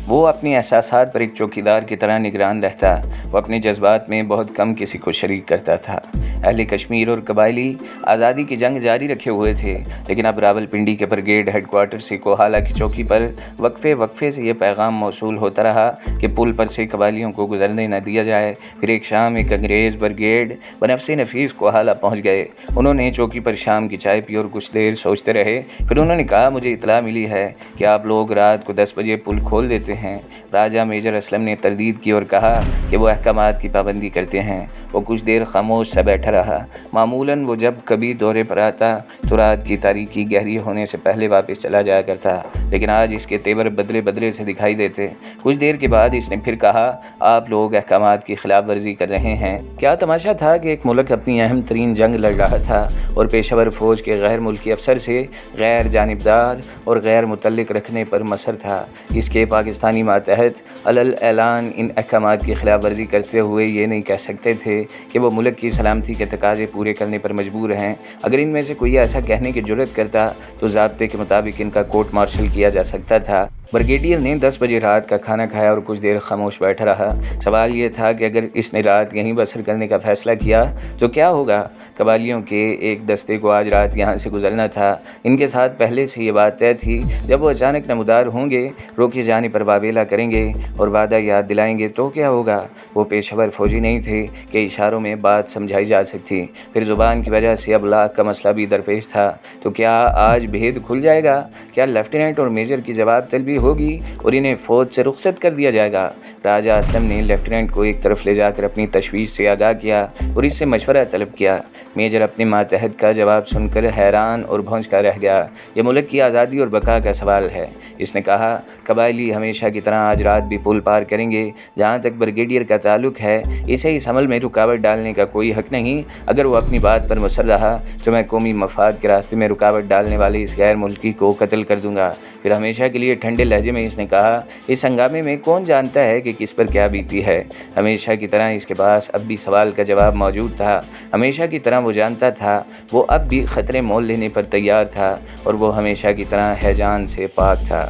वो अपने एहसासात पर एक चौकीदार की तरह निगरान रहता। वो अपने जज्बात में बहुत कम किसी को शरीक करता था। अहले कश्मीर और कबायली आज़ादी की जंग जारी रखे हुए थे, लेकिन अब रावलपिंडी के ब्रिगेड हेडक्वार्टर से कोहाला की चौकी पर वक्फे से ये पैगाम मौसूल होता रहा कि पुल पर से कबायलियों को गुजरने न दिया जाए। फिर एक शाम एक अंग्रेज़ ब्रिगेड बनफसे नफीस कोहाला पहुँच गए। उन्होंने चौकी पर शाम की चाय पी और कुछ देर सोचते रहे। फिर उन्होंने कहा, मुझे इतला मिली है कि आप लोग रात को 10 बजे पुल खोल देते हैं। राजा मेजर असलम ने तरदीद की और कहा कि वो अहकामात की पाबंदी करते हैं। वो कुछ देर खामोश सा बैठा रहा। मामूलन वो जब कभी दौरे पर आता तो रात की तारीकी गहरी होने से पहले वापस चला जाया करता, लेकिन आज इसके तेवर बदले बदले से दिखाई देते। कुछ देर के बाद इसने फिर कहा, आप लोग अहकामात की खिलाफ वर्जी कर रहे हैं। क्या तमाशा था कि एक मुल्क अपनी अहम तरीन जंग लड़ रहा था और पेशावर फ़ौज के गैर मुल्की अफसर से गैर जानिबदार और गैर मुतल्लिक रखने पर मसर था। इसके पाकिस्तानी मातहत अलल ऐलान इन अहकामात की खिलाफ वर्जी करते हुए ये नहीं कह सकते थे कि वो मुल्क की सलामती के तकाजे पूरे करने पर मजबूर हैं। अगर इनमें से कोई ऐसा कहने की जुर्रत करता तो ज़ाब्ते के मुताबिक इनका कोर्ट मार्शल किया जा सकता था। ब्रिगेडियर ने 10 बजे रात का खाना खाया और कुछ देर खामोश बैठा रहा। सवाल ये था कि अगर इसने रात यहीं बसर करने का फ़ैसला किया तो क्या होगा। कबालियों के एक दस्ते को आज रात यहाँ से गुजरना था। इनके साथ पहले से ये बात तय थी, जब वो अचानक नमदार होंगे, रोके जाने पर वावेला करेंगे और वादा याद दिलाएंगे तो क्या होगा। वो पेशेवर फ़ौजी नहीं थे कि इशारों में बात समझाई जा सकती। फिर ज़ुबान की वजह से अब लाख का मसला भी दरपेश था। तो क्या आज भेद खुल जाएगा? क्या लेफ्टिनेंट और मेजर की जवाब तलबी होगी और इन्हें फ़ौज से रुखसत कर दिया जाएगा? राजा असलम ने लेफ्टिनेंट को एक तरफ ले जाकर अपनी तशवीश से आगाह किया और इससे मशवरा तलब किया। मेजर अपने मातहत का जवाब सुनकर हैरान और भौंचका रह गया। यह मुल्क की आज़ादी और बका का सवाल है। इसने कहा, कबायली हमेशा की तरह आज रात भी पुल पार करेंगे। जहाँ तक ब्रिगेडियर का ताल्लुक है, इसे इस अमल में रुकावट डालने का कोई हक नहीं। अगर वो अपनी बात पर मुसर रहा तो मैं कौमी मफाद के रास्ते में रुकावट डालने वाले इस गैर मुल्की को कत्ल कर दूंगा। फिर हमेशा के लिए ठंडे लहजे में इसने कहा, इस हंगामे में कौन जानता है कि किस पर क्या बीती है। हमेशा की तरह इसके पास अब भी सवाल का जवाब मौजूद था। हमेशा की तरह वो जानता था वो अब भी ख़तरे मोल लेने पर तैयार था और वो हमेशा की तरह हैजान से पाक था।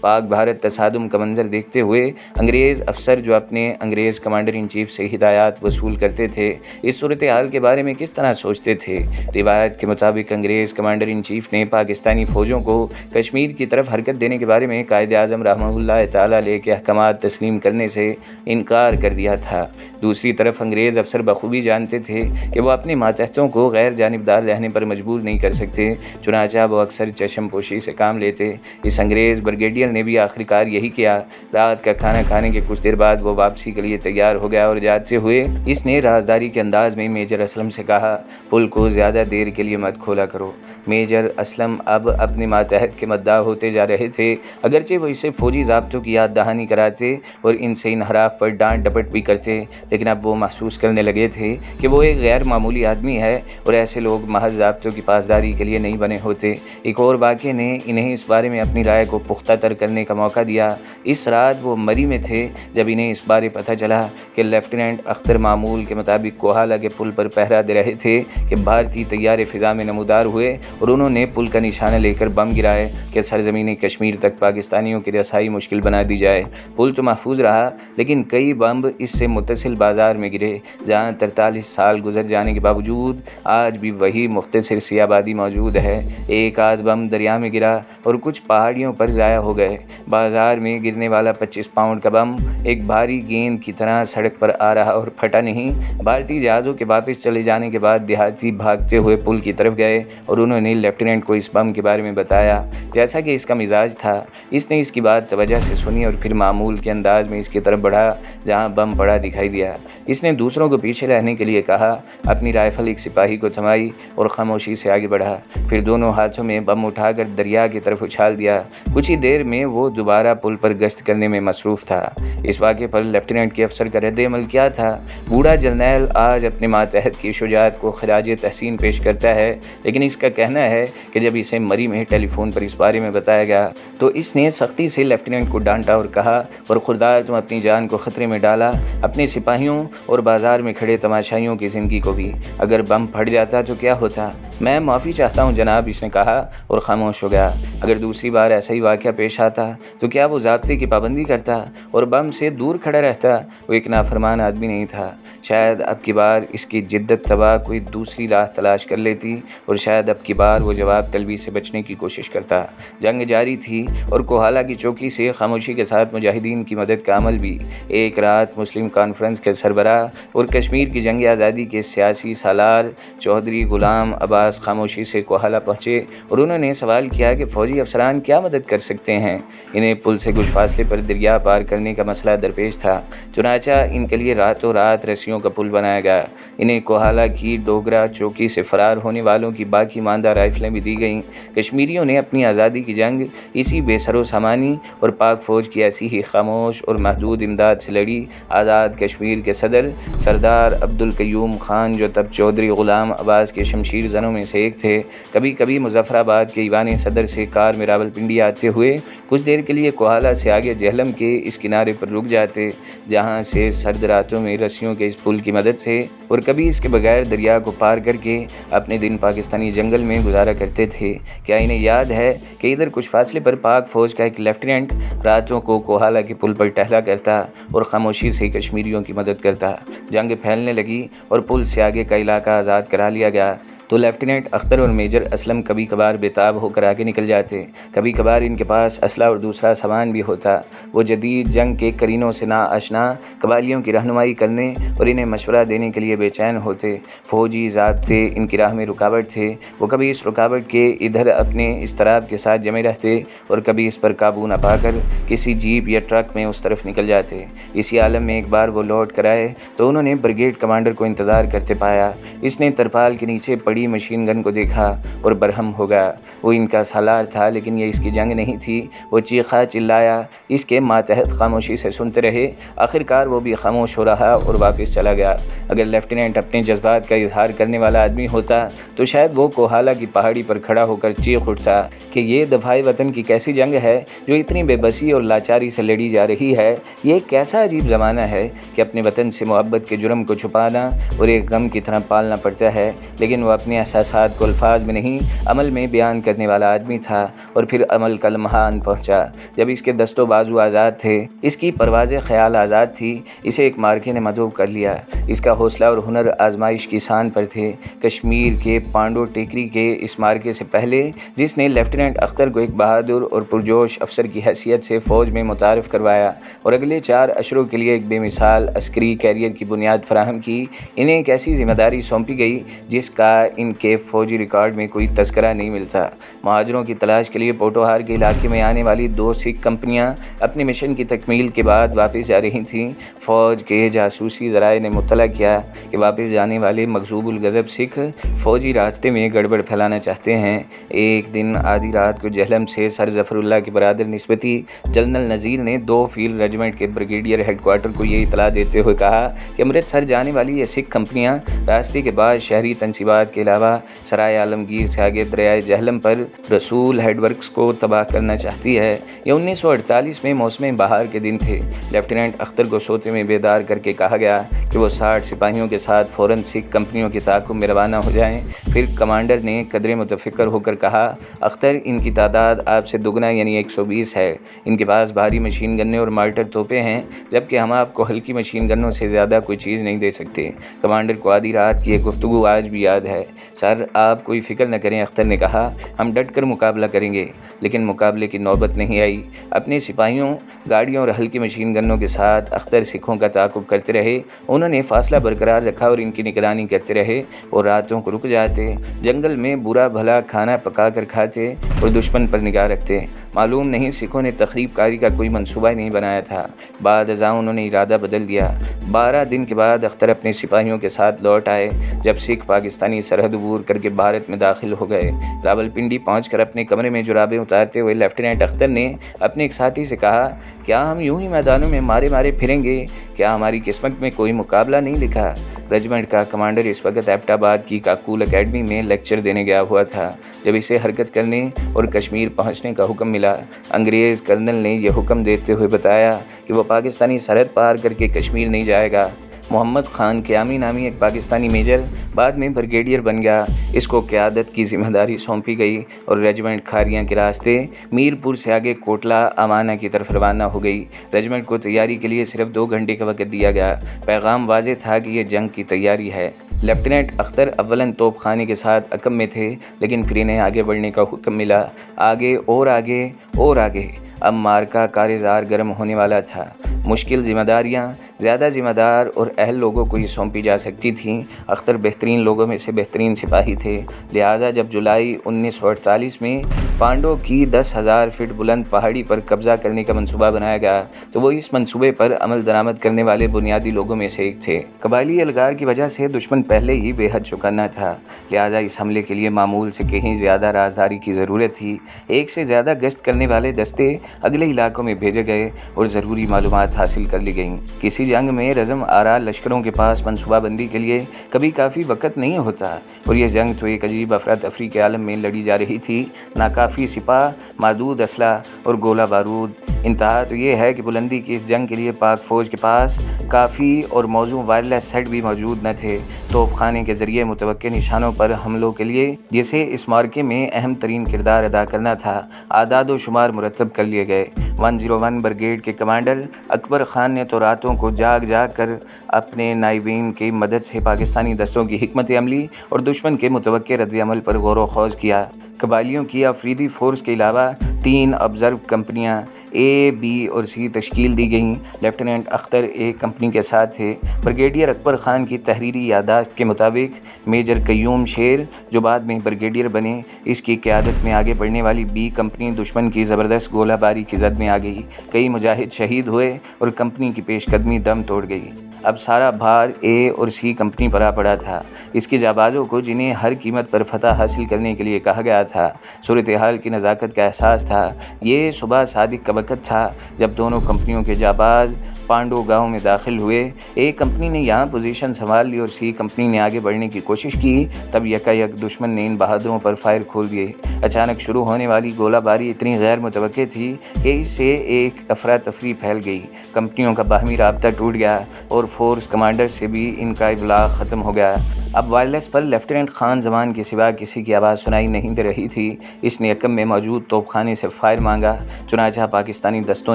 पाक भारत तसादुम का मंजर देखते हुए अंग्रेज़ अफसर जो अपने अंग्रेज़ कमांडर इन चीफ से हिदायत वसूल करते थे, इस सूरत हाल के बारे में किस तरह सोचते थे। रिवायत के मुताबिक अंग्रेज़ कमांडर इन चीफ ने पाकिस्तानी फ़ौजों को कश्मीर की तरफ हरकत देने के बारे में कायद आज़म रहमहुल्लाह ताला अलैह के अहकामात तस्लीम करने से इनकार कर दिया था। दूसरी तरफ अंग्रेज़ अफसर बखूबी जानते थे कि वो अपने मातहतों को गैर जानिबदार रहने पर मजबूर नहीं कर सकते, चुनांचे वो अक्सर चशम पोशी से काम लेते। इस अंग्रेज़ ब्रिगेडियर ने भी आखिरकार यही किया। रात का खाना खाने के कुछ देर बाद वो वापसी के लिए तैयार हो गया और जाते हुए इसने राजदारी के अंदाज में मेजर असलम से कहा, पुल को ज़्यादा देर के लिए मत खोला करो। मेजर असलम अब अपने मातहत के मद्दा होते जा रहे थे। अगरचे वो इसे फ़ौजी ज़ाब्तों की याद दहानी कराते और इनसे इनहराफ पर डांट डपट भी करते, लेकिन अब वो महसूस करने लगे थे कि वो एक गैर मामूली आदमी है और ऐसे लोग महज ज़ाब्तों की पासदारी के लिए नहीं बने होते। एक और वाक़े ने इन्हें इस बारे में अपनी राय को पुख्ता तर करने का मौका दिया। इस रात वो मरी में थे जब इन्हें इस बारे पता चला कि लेफ्टिनेंट अख्तर मामूल के मुताबिक कोहाला के पुल पर पहरा दे रहे थे कि भारतीय तैयारे फ़िज़ा में नमूदार हुए और उन्होंने पुल का निशाना लेकर बम गिराए कि सरज़मीन कश्मीर तक पाकिस्तानियों की रसाई मुश्किल बना दी जाए। पुल तो महफूज रहा, लेकिन कई बम इससे मुत्तसिल बाज़ार में गिरे, जहाँ 43 साल गुजर जाने के बावजूद आज भी वही मुख्तसर सी आबादी मौजूद है। एक आध बम दरिया में गिरा और कुछ पहाड़ियों पर ज़ाया हो गए। बाज़ार में गिरने वाला 25 पाउंड का बम एक भारी गेंद की तरह सड़क पर आ रहा और फटा नहीं। भारतीय जहाज़ों के वापस चले जाने के बाद देहाती भागते हुए पुल की तरफ गए और उन्होंने लेफ्टिनेंट को इस बम के बारे में बताया। जैसा कि इसका मिजाज था, इसने इसकी बात तवज्जो से सुनी और फिर मामूल के अंदाज में इसकी तरफ बढ़ा जहाँ बम पड़ा दिखाई दिया। इसने दूसरों को पीछे रहने के लिए कहा, अपनी राइफल एक सिपाही को थमाई और खामोशी से आगे बढ़ा। फिर दोनों हाथों में बम उठाकर दरिया की तरफ उछाल दिया। कुछ ही देर में वो दोबारा पुल पर गश्त करने में मसरूफ़ था। इस वाक़े पर लेफ्टिनेंट के अफसर का रद्द-ए-अमल क्या था? बूढ़ा जर्नैल आज अपने मातहत की शुजाअत को खराज तहसीन पेश करता है, लेकिन इसका कहना है कि जब इसे मरी में टेलीफोन पर इस बारे में बताया गया तो इसने सख्ती से लेफ्टिनेंट को डांटा और कहा, और खुदार तुम अपनी जान को ख़तरे में डाला, अपने सिपाहियों और बाज़ार में खड़े तमाशाइयों की ज़िंदगी को भी। अगर बम फट जाता तो क्या होता? मैं माफ़ी चाहता हूँ जनाब, इसने कहा और ख़ामोश हो गया। अगर दूसरी बार ऐसा ही वाक़या पेश आता तो क्या वो ज़ाब्ते की पाबंदी करता और बम से दूर खड़ा रहता? वो एक नाफरमान आदमी नहीं था। शायद अब की बार इसकी जिद्दत तबाह कोई दूसरी राह तलाश कर लेती और शायद अब की बार वो जवाब तलबी से बचने की कोशिश करता। जंग जारी थी और कोहाला की चौकी से खामोशी के साथ मुजाहिदीन की मदद का अमल भी। एक रात मुस्लिम कॉन्फ्रेंस के सरबराह और कश्मीर की जंग आज़ादी के सियासी सालार चौधरी गुलाम अब्बास खामोशी से कोहाला पहुँचे और उन्होंने सवाल किया कि फ़ौजी अफसरान क्या मदद कर सकते हैं। इन्हें पुल से कुछ फासले पर दरिया पार करने का मसला दरपेश था। चुनाचा इनके लिए रातों रात रस्सियों का पुल बनाया गया। इन्हें कोहाला की डोगरा चौकी से फ़रार होने वालों की बाकी मानदा राइफलें भी दी गईं। कश्मीरियों ने अपनी आज़ादी की जंग इसी बेसरो सामानी और पाक फ़ौज की ऐसी ही खामोश और महदूद इमदाद से लड़ी। आज़ाद कश्मीर के सदर सरदार अब्दुल कयूम ख़ान, जो तब चौधरी ग़ुलाम अब्बास के शमशीर जनों में से एक थे, कभी कभी मुजफ्फराबाद के ईवान सदर से कार में रावलपिंडी आते हुए कुछ देर के लिए कोहाला से आगे जेहलम के इस किनारे पर रुक जाते, जहाँ से सर्द रातों में रस्सियों के इस पुल की मदद से और कभी इसके बगैर दरिया को पार करके अपने दिन पाकिस्तानी जंगल में गुजारा करते थे। क्या इन्हें याद है कि इधर कुछ फासले पर पाक फ़ौज का एक लेफ्टिनेंट रातों को कोहाला के पुल पर टहला करता और खामोशी से कश्मीरियों की मदद करता। जंग फैलने लगी और पुल से आगे का इलाका आज़ाद करा लिया गया तो लेफ्टिनेंट अख्तर और मेजर असलम कभी कभार बेताब होकर आगे निकल जाते। कभी कभार इनके पास असला और दूसरा सामान भी होता। वो जदीद जंग के करीनों से ना आशना कबालियों की रहनुमाई करने और इन्हें मशवरा देने के लिए बेचैन होते। फ़ौजी ज़ाब्ते इनकी राह में रुकावट थे। वो कभी इस रुकावट के इधर अपने इस्तराब के साथ जमे रहते और कभी इस पर काबू न पाकर किसी जीप या ट्रक में उस तरफ निकल जाते। इसी आलम में एक बार वो लौट कर आए तो उन्होंने ब्रिगेड कमांडर को इंतज़ार करते पाया। इसने तरपाल के नीचे पड़ी मशीन गन को देखा और बरहम हो गया। वो इनका सालार था, लेकिन ये इसकी जंग नहीं थी। वो चीखा चिल्लाया, इसके मातहत खामोशी से सुनते रहे। आखिरकार वो भी खामोश हो रहा और वापस चला गया। अगर लेफ्टिनेंट अपने जज्बात का इजहार करने वाला आदमी होता तो शायद वो कोहाला की पहाड़ी पर खड़ा होकर चीख उठता कि ये दफाई वतन की कैसी जंग है जो इतनी बेबसी और लाचारी से लड़ी जा रही है। ये कैसा अजीब ज़माना है कि अपने वतन से मोहब्बत के जुर्म को छुपाना और एक गम की तरह पालना पड़ता है। लेकिन वह अपने एहसासात को अल्फाज में नहीं अमल में बयान करने वाला आदमी था। और फिर अमल का लम्हा आन पहुँचा जब इसके दस्तों बाजू आज़ाद थे, इसकी परवाज़ ख्याल आज़ाद थी। इसे एक मार्के ने मदूब कर लिया। इसका हौसला और हुनर आजमाइश की शान पर थे। कश्मीर के पांडो टेकरी के इस मार्के से पहले, जिसने लेफ्टिनेंट अख्तर को एक बहादुर और पुरजोश अफसर की हैसियत से फ़ौज में मुतारफ़ करवाया और अगले 4 अशरों के लिए एक बेमिसाल अस्करी कैरियर की बुनियाद फराहम की, इन्हें एक ऐसी जिम्मेदारी सौंपी गई जिसका इनके फ़ौजी रिकॉर्ड में कोई तस्करा नहीं मिलता। महाजरों की तलाश के लिए पोटोहार के इलाके में आने वाली 2 सिख कंपनियां अपने मिशन की तकमील के बाद वापस जा रही थीं। फ़ौज के जासूसी ज़राए ने मुत्तला किया कि वापस जाने वाले मगजूबुल गज़ब सिख फ़ौजी रास्ते में गड़बड़ फैलाना चाहते हैं। एक दिन आधी रात को जहलम से सर ज़फ़रुल्लाह के बरादर निस्बती जनरल नज़ीर ने 2 फील्ड रेजिमेंट के ब्रिगेडियर हेडक्वार्टर को ये इतला देते हुए कहा कि अमृतसर जाने वाली ये सिख कंपनियां रास्ते के बाद शहरी तनसीबात के अलावा सराय आलमगीर से आगे दरियाए जहलम पर रसूल हेडवर्क्स को तबाह करना चाहती है। ये 1948 में मौसम बहार के दिन थे। लेफ्टिनेंट अख्तर को सोते में बेदार करके कहा गया कि वो 60 सिपाहियों के साथ फ़ौरन सिख कंपनियों की ताक़ुब में रवाना हो जाएं। फिर कमांडर ने कदरे मुतफ़िक्र होकर कहा, अख्तर, इनकी तादाद आपसे दुगना यानी 120 है। इनके पास भारी मशीन गन्ने और मार्टर तोपें हैं, जबकि हम आपको हल्की मशीन गन्नों से ज़्यादा कोई चीज़ नहीं दे सकते। कमांडर को आधी रात की एक गुफ्तगू आज भी याद है। सर, आप कोई फ़िक्र न करें, अख्तर ने कहा, हम डट कर मुकाबला करेंगे। लेकिन मुकाबले की नौबत नहीं आई। अपने सिपाहियों, गाड़ियों और हल्की मशीन गन्नों के साथ अख्तर सिखों का ताक़ुब करते रहे। उन्होंने फासला बरकरार रखा और इनकी निगरानी करते रहे और रातों को रुक जाते, जंगल में बुरा भला खाना पका कर खाते और दुश्मन पर निगाह रखते। मालूम नहीं सिखों ने तखरीब कारी का कोई मंसूबा नहीं बनाया था। बाद अज़ां उन्होंने इरादा बदल दिया। 12 दिन के बाद अख्तर अपने सिपाहियों के साथ लौट आए। जब सिख पाकिस्तानी सरहद अबूर करके भारत में दाखिल हो गए, रावलपिंडी पहुंचकर अपने कमरे में जुराबें उतारते हुए लेफ्टिनेंट अख्तर ने अपने एक साथी से कहा, क्या हम यूं ही मैदानों में मारे मारे फिरेंगे? क्या हमारी किस्मत में कोई मुकाबला नहीं लिखा? रेजिमेंट का कमांडर इस वक्त एबटाबाद की काकूल एकेडमी में लेक्चर देने गया हुआ था जब इसे हरकत करने और कश्मीर पहुंचने का हुक्म मिला। अंग्रेज़ कर्नल ने यह हुक्म देते हुए बताया कि वो पाकिस्तानी सरहद पार करके कश्मीर नहीं जाएगा, मोहम्मद खान क़यामी नामी एक पाकिस्तानी मेजर बाद में ब्रिगेडियर बन गया। इसको क़यादत की जिम्मेदारी सौंपी गई और रेजिमेंट खारियाँ के रास्ते मीरपुर से आगे कोटला अमाना की तरफ रवाना हो गई। रेजिमेंट को तैयारी के लिए सिर्फ 2 घंटे का वक्त दिया गया। पैगाम वाज़ेह था कि यह जंग की तैयारी है। लेफ्टिनेंट अख्तर अव्वलन तोपखाने के साथ अकम में थे, लेकिन फिर इन्हें आगे बढ़ने का हुक्म मिला। आगे और आगे और आगे। अब मार्का कारेज़ार गर्म होने वाला था। मुश्किल जिम्मेदारियाँ ज़्यादा जिम्मेदार और अहल लोगों को ही सौंपी जा सकती थीं। अख्तर बेहतरीन लोगों में से बेहतरीन सिपाही थे। लिहाजा जब जुलाई 1948 में पांडों की 10,000 फीट बुलंद पहाड़ी पर कब्ज़ा करने का मंसूबा बनाया गया, तो वो इस मंसूबे पर अमल दरामद करने वाले बुनियादी लोगों में से एक थे। कबायली अलगार की वजह से दुश्मन पहले ही बेहद चौकन्ना था। लिहाजा इस हमले के लिए मामूल से कहीं ज़्यादा राजदारी की ज़रूरत थी। एक से ज़्यादा गश्त करने वाले दस्ते अगले इलाकों में भेजे गए और ज़रूरी मालूमात हासिल कर ली गईं। किसी जंग में रज़म आरा लश्करों के पास मनसूबाबंदी के लिए कभी काफ़ी वक़्त नहीं होता, और यह जंग तो एक अजीब अफरा तफरी के आलम में लड़ी जा रही थी। नाकाफ़ी सिपाह, मादूद असला और गोला बारूद। इंतहा तो ये है कि बुलंदी की इस जंग के लिए पाक फ़ौज के पास काफ़ी और मौजूद वायरलेस सेट भी मौजूद न थे। तोपखाने के ज़रिए मुतवक्के निशानों पर हमलों के लिए, जिसे इस मार्के में अहम तरीन किरदार अदा करना था, आदाद व शुमार मुरतब कर लिए गए। 101 ब्रिगेड के कमांडर अकबर ख़ान ने तो रातों को जाग जाग कर अपने नाइबीन की मदद से पाकिस्तानी दस्तों की हिकमत अमली और दुश्मन के मुतवक्के रद्द-ए-अमल पर गौर व खौज किया। कबायलियों की अफरीदी फ़ोर्स के अलावा 3 ऑब्ज़र्व कंपनियाँ ए, बी और सी तश्कील दी गईं। लेफ्टिनेंट अख्तर एक कंपनी के साथ थे। ब्रिगेडियर अकबर ख़ान की तहरीरी यादाश्त के मुताबिक मेजर कयूम शेर, जो बाद में ब्रिगेडियर बने, इसकी क़यादत में आगे बढ़ने वाली बी कंपनी दुश्मन की ज़बरदस्त गोलाबारी की जद में आ गई। कई मुजाहिद शहीद हुए और कंपनी की पेशकदमी दम तोड़ गई। अब सारा भार ए और सी कंपनी पर आ पड़ा था। इसके जाबाजों को, जिन्हें हर कीमत पर फतह हासिल करने के लिए कहा गया था, सूरत हाल की नज़ाकत का एहसास था। ये सुबह सादिक का वक़्त था जब दोनों कंपनियों के जाबाज पांडो गांव में दाखिल हुए। ए कंपनी ने यहाँ पोजीशन संभाल ली और सी कंपनी ने आगे बढ़ने की कोशिश की। तब यकायक दुश्मन ने इन बहादुरों पर फायर खोल दिए। अचानक शुरू होने वाली गोलाबारी इतनी गैर मुतवक्के थी कि इससे एक अफरा तफरी फैल गई। कंपनियों का बाहमी राब्ता टूट गया और फोर्स कमांडर से भी इनका इब्लाग ख़त्म हो गया। अब वायरलेस पर लेफ्टिनेंट खान जमान के सिवा किसी की आवाज़ सुनाई नहीं दे रही थी। इसने अकम में मौजूद तोपखाने से फायर मांगा। चुनाचा पाकिस्तानी दस्तों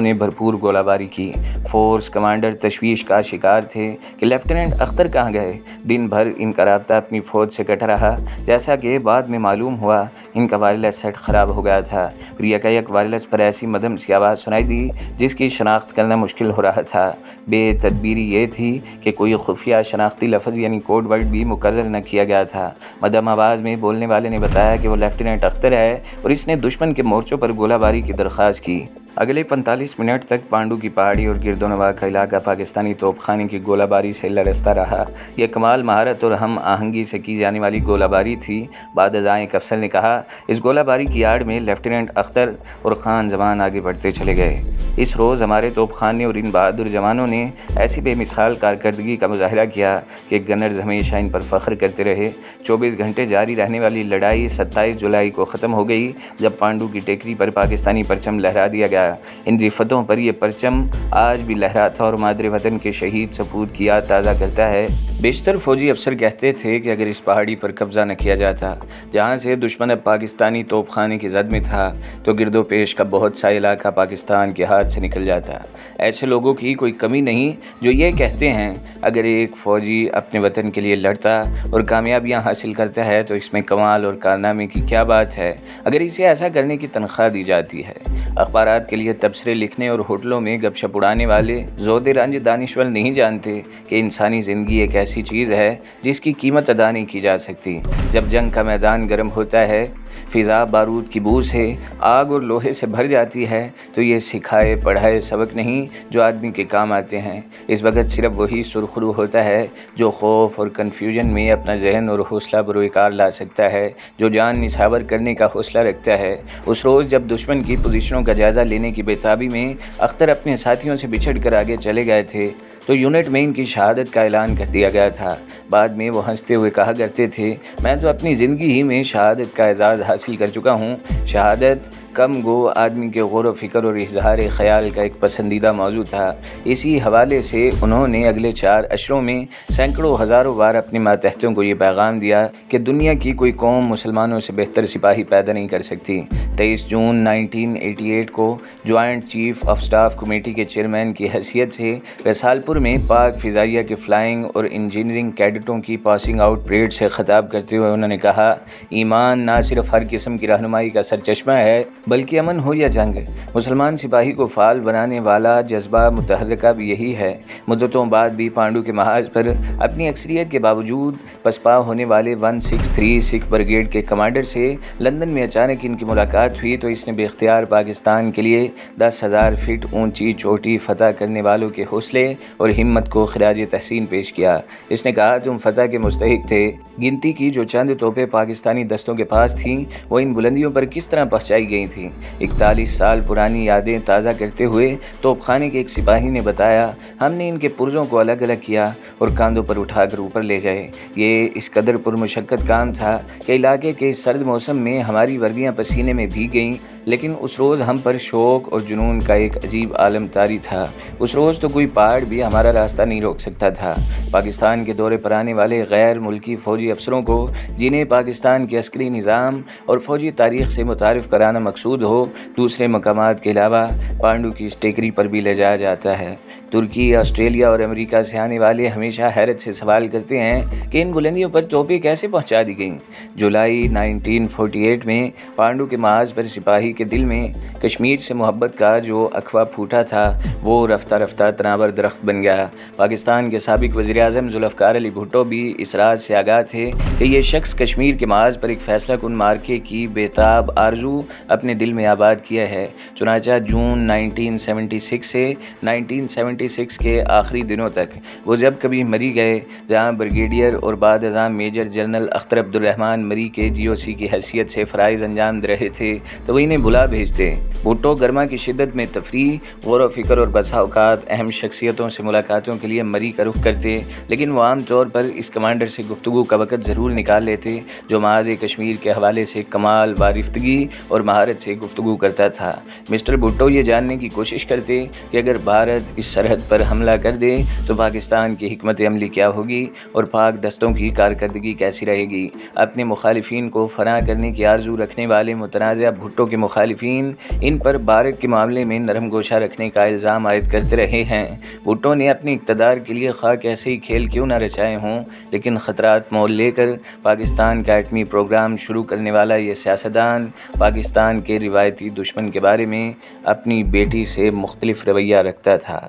ने भरपूर गोलाबारी की। फोर्स कमांडर तशवीश का शिकार थे कि लेफ्टिनेंट अख्तर कहाँ गए। दिन भर इनका राब्ता अपनी फ़ौज से कट रहा। जैसा कि बाद में मालूम हुआ, इनका वायरलेस सेट ख़राब हो गया था। फिर यकायक वायरलेस पर ऐसी मदम सी आवाज़ सुनाई दी जिसकी शनाख्त करना मुश्किल हो रहा था। बेतदबीरी ये थी कि कोई खुफिया शनाख्ती लफ्ज़ यानी कोड वर्ड भी मुकर्रर न किया गया था। मदम आवाज़ में बोलने वाले ने बताया कि वो लेफ्टिनेंट अख्तर है और इसने दुश्मन के मोर्चों पर गोलाबारी की दरख्वास्त की। अगले 45 मिनट तक पांडू की पहाड़ी और गिरदोनवा का इलाका पाकिस्तानी तोपखाने की गोलाबारी से लरसता रहा। यह कमाल महारत और हम आहंगी से की जाने वाली गोलाबारी थी। बाद अज़ां एक अफसर ने कहा, इस गोलाबारी की आड़ में लेफ्टिनेंट अख्तर और ख़ान जमान आगे बढ़ते चले गए। इस रोज़ हमारे तोपखाने और इन बहादुर जवानों ने ऐसी बेमिसाल कारकर्दगी का मुजाहरा किया कि गनर्स हमेशा इन पर फ़ख्र करते रहे। 24 घंटे जारी रहने वाली लड़ाई 27 जुलाई को ख़त्म हो गई, जब पांडू की टेकरी पर पाकिस्तानी परचम लहरा दिया गया। इन रिफतों पर यह परचम आज भी लहराता और मादरे वतन के शहीद सपूत की याद ताज़ा करता है। बेशतर फौजी अफसर कहते थे कि अगर इस पहाड़ी पर कब्ज़ा न किया जाता, जहाँ से दुश्मन अब पाकिस्तानी तोपखाने की जद में था, तो गिरदो पेश का बहुत सा इलाका पाकिस्तान के हाथ से निकल जाता। ऐसे लोगों की कोई कमी नहीं जो ये कहते हैं, अगर एक फ़ौजी अपने वतन के लिए लड़ता और कामयाबियाँ हासिल करता है तो इसमें कमाल और कारनामे की क्या बात है, अगर इसे ऐसा करने की तनख्वाह दी जाती है। अखबारात के लिए तबसरे लिखने और होटलों में गपशप उड़ाने वाले जोधे रंज दानिशवर नहीं जानते कि इंसानी ज़िंदगी एक ऐसी चीज़ है जिसकी कीमत अदा नहीं की जा सकती। जब जंग का मैदान गर्म होता है, फ़िज़ा बारूद की बू से, आग और लोहे से भर जाती है, तो ये सिखाए पढ़ाए सबक नहीं जो आदमी के काम आते हैं। इस वक्त सिर्फ वही सुरखरू होता है जो खौफ और कन्फ्यूजन में अपना जहन और हौसला बरोकार ला सकता है, जो जान निछावर करने का हौसला रखता है। उस रोज़ जब दुश्मन की पोजीशनों का जायज़ा लेने की बेताबी में अख्तर अपने साथियों से बिछड़ कर आगे चले गए थे, तो यूनिट में इनकी शहादत का ऐलान कर दिया गया था। बाद में वो हंसते हुए कहा करते थे, मैं तो अपनी ज़िंदगी ही में शहादत का एजाज़ हासिल कर चुका हूँ। शहादत कम गो आदमी के गौर व फिक्र और इजहार ख्याल का एक पसंदीदा मौजू था। इसी हवाले से उन्होंने अगले 4 अशरों में सैकड़ों हज़ारों बार अपने मातहतों को ये पैगाम दिया कि दुनिया की कोई कौम मुसलमानों से बेहतर सिपाही पैदा नहीं कर सकती। 23 जून 1988 को joint chief of staff committee के चेयरमैन की हैसियत से रसालपुर में पाक फ़िज़ाइया के फ़्लाइंग और इंजीनियरिंग कैडेटों की पासिंग आउट परेड से ख़िताब करते हुए उन्होंने कहा, ईमान ना सिर्फ हर किस्म की रहनुमाई का सरचश्मा है बल्कि अमन हो या जंग, मुसलमान सिपाही को फ़ाल बनाने वाला जज्बा मुतहर्रिका भी यही है। मुद्दतों बाद भी पांडु के महाज पर अपनी अक्सरियत के बावजूद पसपा होने वाले 163 सिख ब्रिगेड के कमांडर से लंदन में अचानक इनकी मुलाकात हुई तो इसने बेख्तियार पाकिस्तान के लिए 10,000 फीट ऊंची चोटी फतह करने वालों के हौसले और हिम्मत को खराज तहसीन पेश किया। इसने कहा, तुम फतह के मुस्तहिक थे। गिनती की जो चंद तोपें पाकिस्तानी दस्तों के पास थीं वो इन बुलंदियों पर किस तरह पहुँचाई गई थीं। 41 साल पुरानी यादें ताज़ा करते हुए तोपखाने के एक सिपाही ने बताया, हमने इनके पुर्जों को अलग अलग किया और कांधों पर उठाकर ऊपर ले गए। ये इस कदर पुरमशक्कत काम था कि इलाके के इस सर्द मौसम में हमारी वर्दियाँ पसीने में भीग गईं, लेकिन उस रोज़ हम पर शौक़ और जुनून का एक अजीब आलम तारी था। उस रोज़ तो कोई पहाड़ भी हमारा रास्ता नहीं रोक सकता था। पाकिस्तान के दौरे पर आने वाले गैर मुल्की फ़ौजी अफसरों को, जिन्हें पाकिस्तान के अस्करी निज़ाम और फ़ौजी तारीख़ से मुतारिफ़ कराना मकसूद हो, दूसरे मकामात के अलावा पांडु की इस टेकरी पर भी ले जाया जाता है। तुर्की, ऑस्ट्रेलिया और अमेरिका से आने वाले हमेशा हैरत से सवाल करते हैं कि इन बुलंदियों पर तोपें कैसे पहुंचा दी गईं। जुलाई 1948 में पांडु के महाज पर सिपाही के दिल में कश्मीर से मोहब्बत का जो अखवा फूटा था वो रफ्ता रफ्ता तनावर दरख्त बन गया। पाकिस्तान के साबिक वज़ीर-ए-आज़म ज़ुल्फ़िकार अली भुट्टो भी इस राज से आगाह थे कि ये शख्स कश्मीर के महाज पर एक फ़ैसला कुन मार्के की बेताब आरजू अपने दिल में आबाद किया है। चुनांचे जून 1976 से 1976 के आखिरी दिनों तक वो जब कभी मरी गए, जहाँ ब्रिगेडियर और बाद अज़ां मेजर जनरल अख्तर अब्दुर्रहमान मरी के GOC की हैसियत से फ़राइज़ अंजाम दे रहे थे तो वो इन्हें बुला भेजते। भुट्टो गर्मा की शिद्दत में तफरीह, गौर व फिक्र और बसा औकात अहम शख्सियतों से मुलाकातों के लिए मरी का रुख करते, लेकिन वो आम तौर पर इस कमांडर से गुफ्तगू का वक़्त ज़रूर निकाल लेते जो महाज़ कश्मीर के हवाले से कमाल वारिफ्तगी और महारत से गुफ्तगू करता था। मिस्टर भुट्टो ये जानने की कोशिश करते कि अगर भारत इस सरहद पर हमला कर दे तो पाकिस्तान की हिकमत अमली क्या होगी और पाक दस्तों की कारकर्दगी कैसी रहेगी। अपने मुखालिफिन को फना करने की आरजू रखने वाले मुतनाज़ा भुट्टो के मुखालिफिन इन पर भारत के मामले में नरम गोशा रखने का इल्ज़ाम आयद करते रहे हैं। भुट्टो ने अपने इक़्तिदार के लिए खा कैसे ही खेल क्यों न रचाए हों, लेकिन ख़तरात मोल लेकर पाकिस्तान का एटमी प्रोग्राम शुरू करने वाला ये सियासतदान पाकिस्तान के रिवायती दुश्मन के बारे में अपनी बेटी से मुख्तलिफ रवैया रखता था।